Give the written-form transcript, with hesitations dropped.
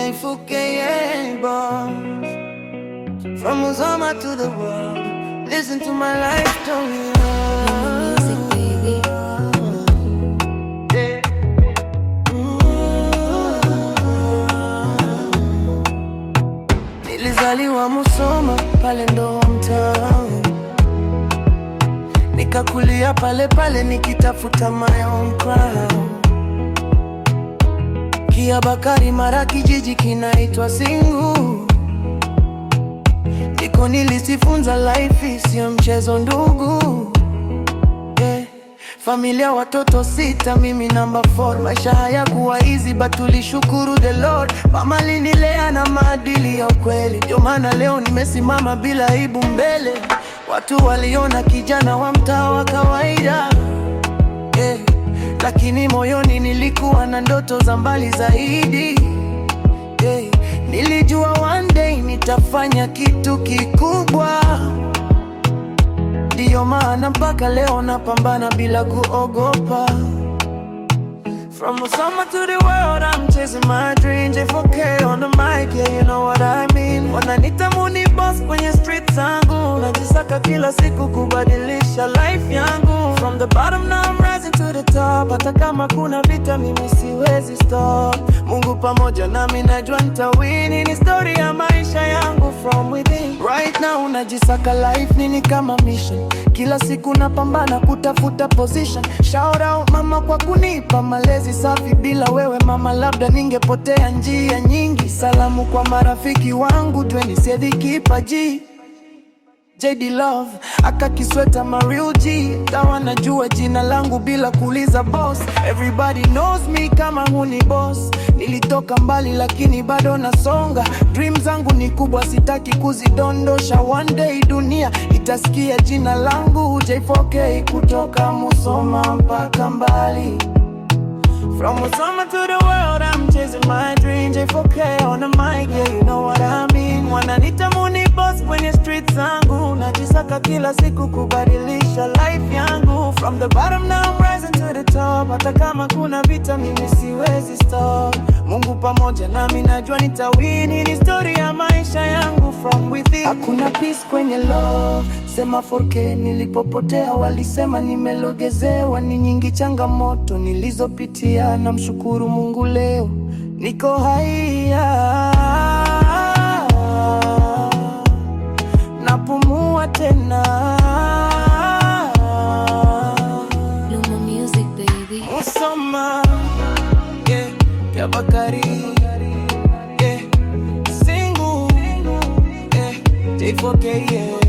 J4K, boss. From Uzoma to the world, listen to my life story. Music, baby. Nilizaliwa Musoma, pale ndo hometown. Nikakulia pale pale nikitafuta my own crown. Kiabakari mara kijiji kinaitwa Singu. Ndiko nilisifunza life sio mchezo ndugu. Familia watoto 6, mimi number 4. Maisha hayakuwa easy but tulishukuru the Lord. Mama alinilea na maadili ya ukweli, ndio maana leo nimesimama bila aibu mbele. Watu waliona kijana wa mtaa wa kawaida, lakini moyoni nilikuwa na ndoto za mbali zaidi. Nilijua one day nitafanya kitu kikubwa. Ndiyo maana mpaka leo napambana bila kuogopa. From Musoma to the world, I'm chasing my dream. J4K on the mic, yeah, you know what I mean. Wananiita Muni boss kwenye street zangu. Najisaka kila siku kubadilisha life yangu. From the bottom now I'm rising to the top. Hata kama kuna vita mimi siwezi stop. Mungu pamoja nami najua nitawini. Ni story ya maisha yangu from within. Right now najisaka life nini kama mission. Kila siku napambana kutafuta position. Shout out mama kwa kunipa malezi safi. Bila wewe mama labda ningepotea njia nyingi. Salamu kwa marafiki wangu 20 Sedi Kipaji, JD Love, aka Kisweta Mario G. Tawa najua jina langu bila kuuliza boss. Everybody knows me kama Huni boss. Nilitoka mbali lakini bado nasonga. Dream zangu ni kubwa sitaki kuzidondosha. One day dunia itasikia jina langu J4K. Kutoka Musoma mpaka mbali. From Musoma to the world, I'm chasing my dream. J4K on the mic, yeah, you know what I mean. Wananiita Muni boss kwenye street zangu. Najisaka kila siku kubadilisha life yangu. From the bottom now I'm rising to the top. Hata kama kuna vita mimi siwezi stop. Mungu pamoja nami najua nitawini. Ni story ya maisha yangu from within. Hakuna peace kwenye love, sema 4K. Nilipopotea walisema nimelogezewa. Ni nyingi changamoto nilizopitia, namshukuru Mungu leo niko haya. Napumua tena. Luma Music, baby. Musoma, yeah, Kiabakari, yeah, Singu, yeah, J4K, yeah.